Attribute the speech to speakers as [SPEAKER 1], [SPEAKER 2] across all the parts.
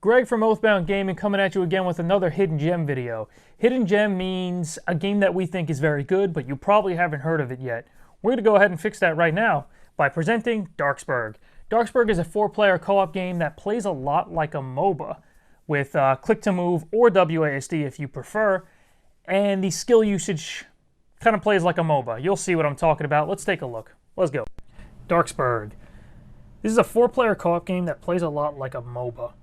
[SPEAKER 1] Greg from Oathbound Gaming coming at you again with another Hidden Gem video. Hidden Gem means a game that we think is very good, but you probably haven't heard of it yet. We're going to go ahead and fix that right now by presenting Darksburg. Darksburg is a 4-player co-op game that plays a lot like a Moba, with click-to-move or WASD if you prefer, and the skill usage kind of plays like a MOBA. You'll see what I'm talking about. Let's take a look. Let's go. Darksburg. This is a 4-player co-op game that plays a lot like a MOBA.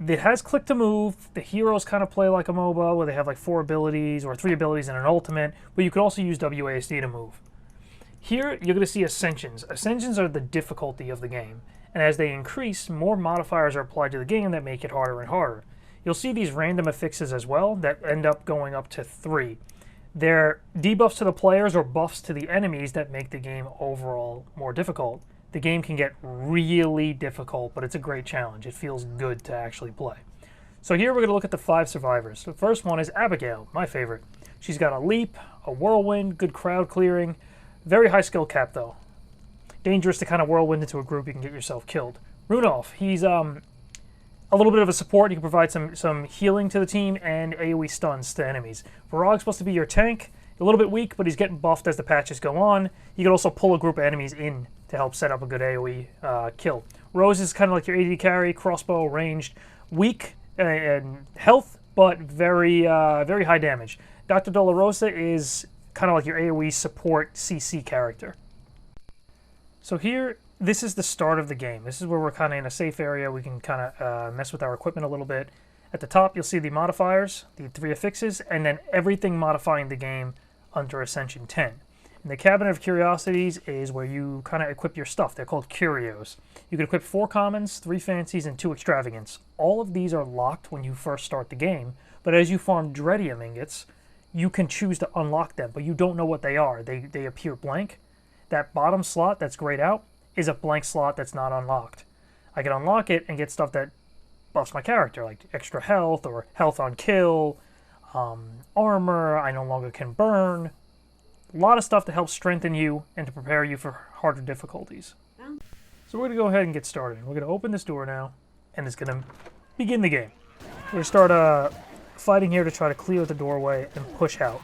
[SPEAKER 1] It has click to move. The heroes kind of play like a MOBA, where they have like 4 abilities or 3 abilities and an ultimate, but you could also use WASD to move. Here, you're going to see Ascensions. Ascensions are the difficulty of the game, and as they increase, more modifiers are applied to the game that make it harder and harder. You'll see these random affixes as well that end up going up to 3. They're debuffs to the players or buffs to the enemies that make the game overall more difficult. The game can get really difficult, but it's a great challenge. It feels good to actually play. So here we're going to look at the 5 survivors. The first one is Abigail, my favorite. She's got a leap, a whirlwind, good crowd clearing. Very high skill cap though. Dangerous to kind of whirlwind into a group, you can get yourself killed. Runolf, he's a little bit of a support. He can provide some healing to the team and AoE stuns to enemies. Varog's supposed to be your tank. A little bit weak, but he's getting buffed as the patches go on. You can also pull a group of enemies in to help set up a good AoE kill. Rose is kind of like your AD carry, crossbow, ranged, weak in health, but very high damage. Dr. Dolorosa is kind of like your AoE support CC character. So here, this is the start of the game. This is where we're kind of in a safe area. We can kind of mess with our equipment a little bit. At the top, you'll see the modifiers, the 3 affixes, and then everything modifying the game under Ascension 10. And the Cabinet of Curiosities is where you kind of equip your stuff. They're called Curios. You can equip 4 commons, 3 fancies, and 2 extravagants. All of these are locked when you first start the game, but as you farm Dreadium ingots, you can choose to unlock them, but you don't know what they are. They appear blank. That bottom slot that's grayed out is a blank slot that's not unlocked. I can unlock it and get stuff that buffs my character, like extra health or health on kill, armor. I no longer can burn. A lot of stuff to help strengthen you and to prepare you for harder difficulties. So we're going to go ahead and get started. We're going to open this door now, and it's going to begin the game. We're going to start fighting here to try to clear the doorway and push out.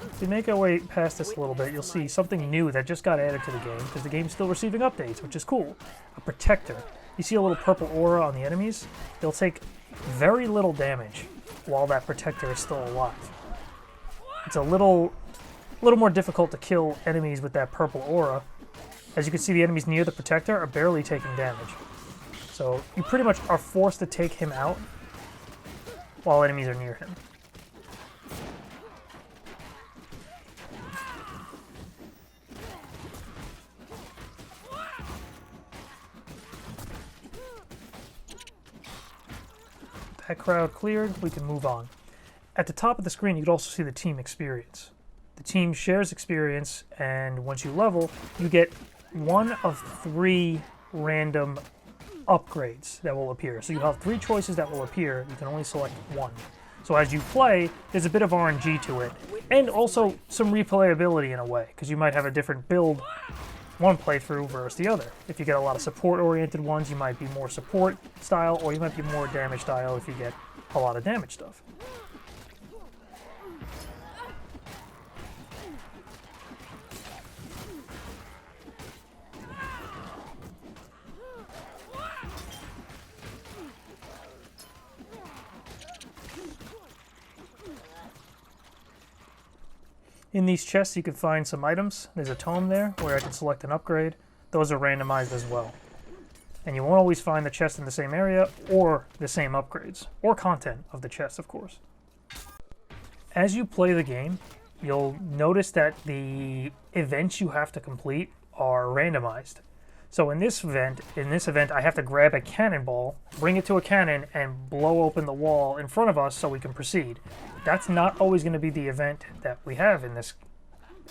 [SPEAKER 1] If we make our way past this a little bit, you'll see something new that just got added to the game, because the game's still receiving updates, which is cool. A protector. You see a little purple aura on the enemies? They'll take very little damage while that protector is still alive. It's a little more difficult to kill enemies with that purple aura. As you can see, the enemies near the protector are barely taking damage. So you pretty much are forced to take him out while enemies are near him. That crowd cleared, we can move on. At the top of the screen, you can also see the team experience. The team shares experience, and once you level, you get 1 of 3 random upgrades that will appear. So you have 3 choices that will appear, you can only select 1. So as you play, there's a bit of RNG to it, and also some replayability in a way, because you might have a different build one playthrough versus the other. If you get a lot of support-oriented ones, you might be more support style, or you might be more damage style if you get a lot of damage stuff. In these chests, you can find some items. There's a tome there where I can select an upgrade. Those are randomized as well. And you won't always find the chest in the same area or the same upgrades, or content of the chest, of course. As you play the game, you'll notice that the events you have to complete are randomized. So in this event, I have to grab a cannonball, bring it to a cannon, and blow open the wall in front of us so we can proceed. That's not always going to be the event that we have in this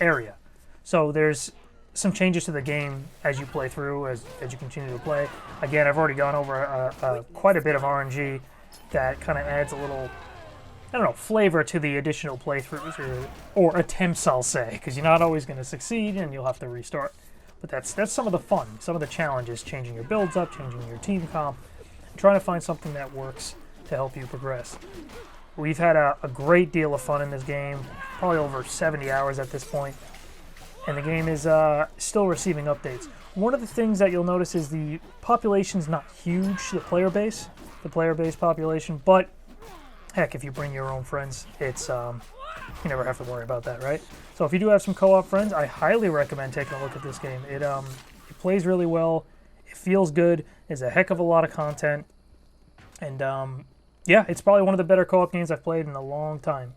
[SPEAKER 1] area. So there's some changes to the game as you play through, as you continue to play. Again, I've already gone over quite a bit of RNG that kind of adds a little, I don't know, flavor to the additional playthroughs, or attempts, I'll say, because you're not always going to succeed and you'll have to restart. But that's some of the fun, some of the challenges, changing your builds up, changing your team comp, trying to find something that works to help you progress. We've had a great deal of fun in this game, probably over 70 hours at this point, and the game is still receiving updates. One of the things that you'll notice is the population's not huge, the player base population, but heck, if you bring your own friends, it's you never have to worry about that, right? So if you do have some co-op friends, I highly recommend taking a look at this game. It plays really well, it feels good, there's a heck of a lot of content, and yeah, it's probably one of the better co-op games I've played in a long time.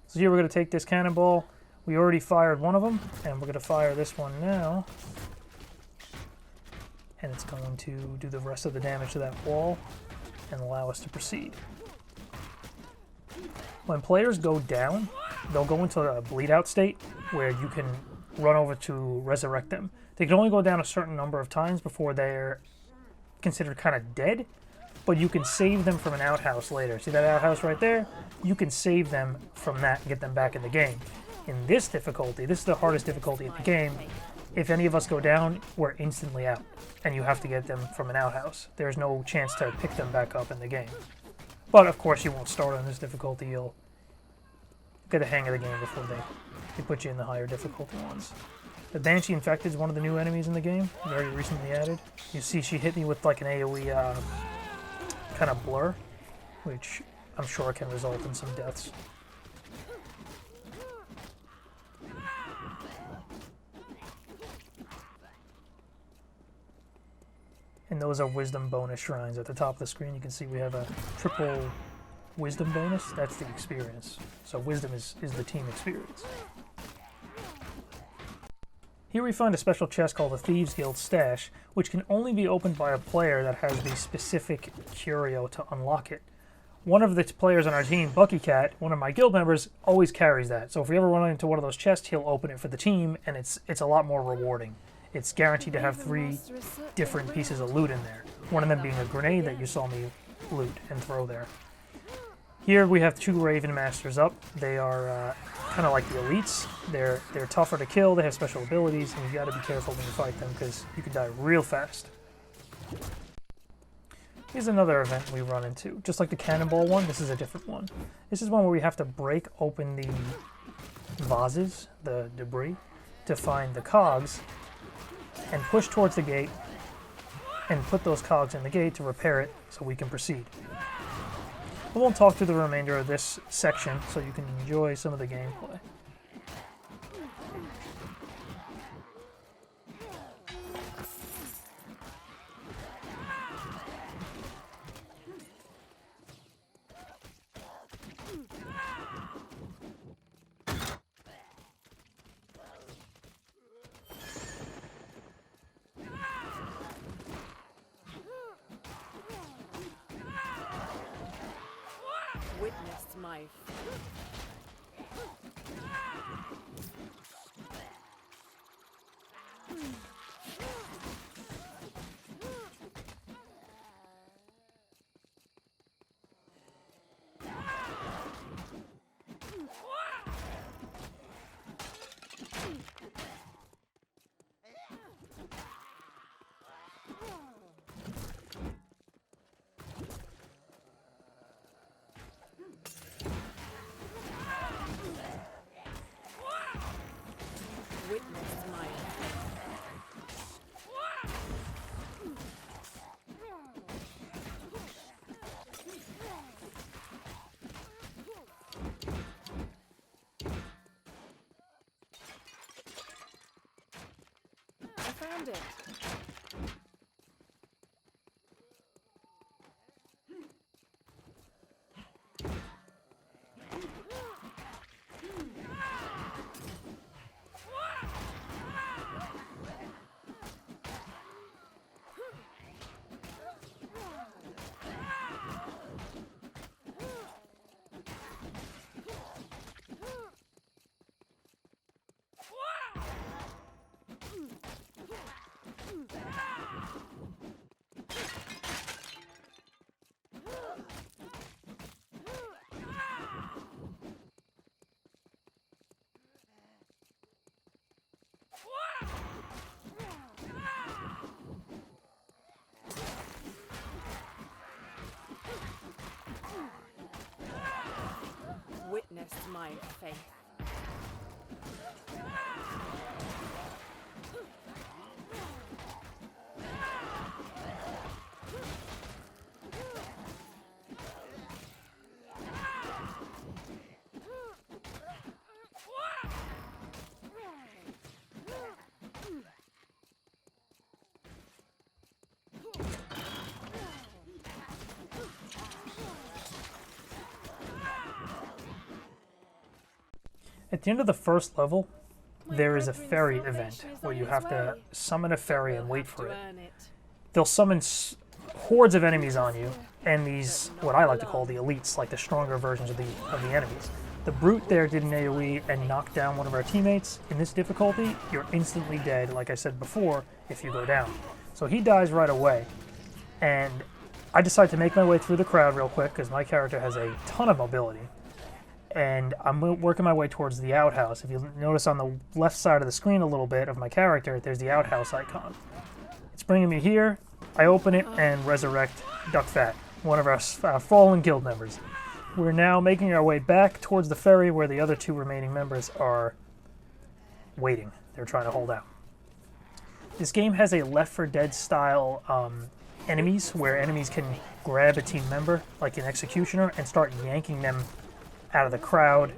[SPEAKER 1] So here we're going to take this cannonball. We already fired one of them, and we're going to fire this one now. And it's going to do the rest of the damage to that wall and allow us to proceed. When players go down, they'll go into a bleed out state where you can run over to resurrect them. They can only go down a certain number of times before they're considered kind of dead, but you can save them from an outhouse later. See that outhouse right there? You can save them from that and get them back in the game. In this difficulty, this is the hardest difficulty in the game, if any of us go down, we're instantly out, and you have to get them from an outhouse. There's no chance to pick them back up in the game. But of course you won't start on this difficulty, you'll get the hang of the game before they put you in the higher difficulty ones. The Banshee Infected is one of the new enemies in the game, very recently added. You see she hit me with like an AoE kind of blur, which I'm sure can result in some deaths. And those are wisdom bonus shrines. At the top of the screen you can see we have a triple wisdom bonus. That's the experience. So wisdom is the team experience. Here we find a special chest called the Thieves Guild Stash, which can only be opened by a player that has the specific curio to unlock it. One of the players on our team, Bucky Cat, one of my guild members, always carries that. So if we ever run into one of those chests, he'll open it for the team, and it's a lot more rewarding. It's guaranteed to have 3 different pieces of loot in there. One of them being a grenade that you saw me loot and throw there. Here we have 2 Raven Masters up. They are kind of like the elites. They're tougher to kill, they have special abilities, and you got to be careful when you fight them because you can die real fast. Here's another event we run into. Just like the cannonball one, this is a different one. This is one where we have to break open the vases, the debris, to find the cogs, and push towards the gate, and put those cogs in the gate to repair it so we can proceed. We won't talk through the remainder of this section so you can enjoy some of the gameplay.
[SPEAKER 2] Witnessed my witnessed my I found it. witnessed my faith.
[SPEAKER 1] At the end of the first level, there is a ferry event where you have to summon a ferry and wait for it. They'll summon hordes of enemies on you, and these, what I like to call the elites, like the stronger versions of the enemies. The brute there did an AoE and knocked down one of our teammates. In this difficulty, you're instantly dead, like I said before, if you go down. So he dies right away, and I decide to make my way through the crowd real quick because my character has a ton of mobility. And I'm working my way towards the outhouse. If you notice on the left side of the screen a little bit of my character, there's the outhouse icon. It's bringing me here. I open it and resurrect Duck Fat, one of our fallen guild members. We're now making our way back towards the ferry where the other two remaining members are waiting. They're trying to hold out. This game has a Left 4 Dead style enemies, where enemies can grab a team member, like an executioner, and start yanking them out of the crowd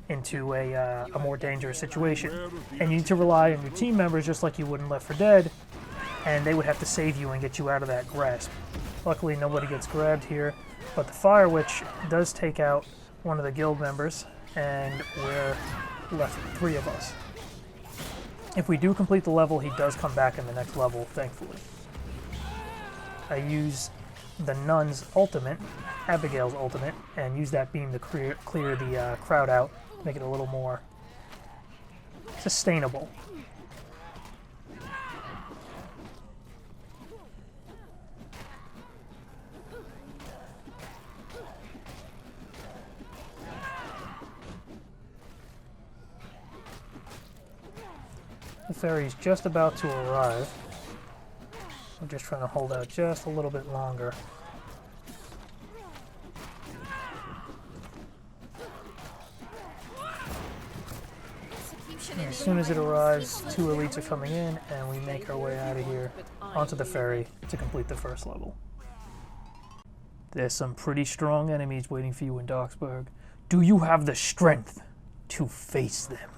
[SPEAKER 1] into a more dangerous situation. And you need to rely on your team members just like you would in Left 4 Dead, and they would have to save you and get you out of that grasp. Luckily, nobody gets grabbed here, but the Fire Witch does take out one of the guild members, and we're left with 3 of us. If we do complete the level, he does come back in the next level, thankfully. I use the Nun's ultimate, Abigail's ultimate, and use that beam to clear the crowd out, make it a little more sustainable. The ferry's just about to arrive. I'm just trying to hold out just a little bit longer. And as soon as it arrives, 2 elites are coming in, and we make our way out of here onto the ferry to complete the first level. There's some pretty strong enemies waiting for you in Darksburg. Do you have the strength to face them?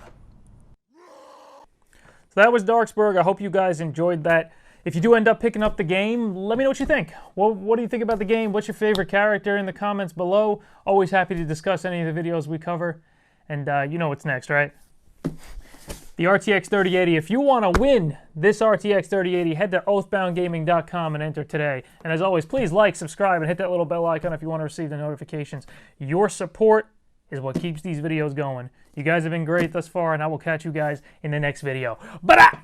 [SPEAKER 1] So that was Darksburg. I hope you guys enjoyed that. If you do end up picking up the game, let me know what you think. What do you think about the game? What's your favorite character in the comments below? Always happy to discuss any of the videos we cover. And you know what's next, right? The RTX 3080. If you want to win this RTX 3080, head to oathboundgaming.com and enter today. And as always, please like, subscribe, and hit that little bell icon if you want to receive the notifications. Your support is what keeps these videos going. You guys have been great thus far, and I will catch you guys in the next video. Bye!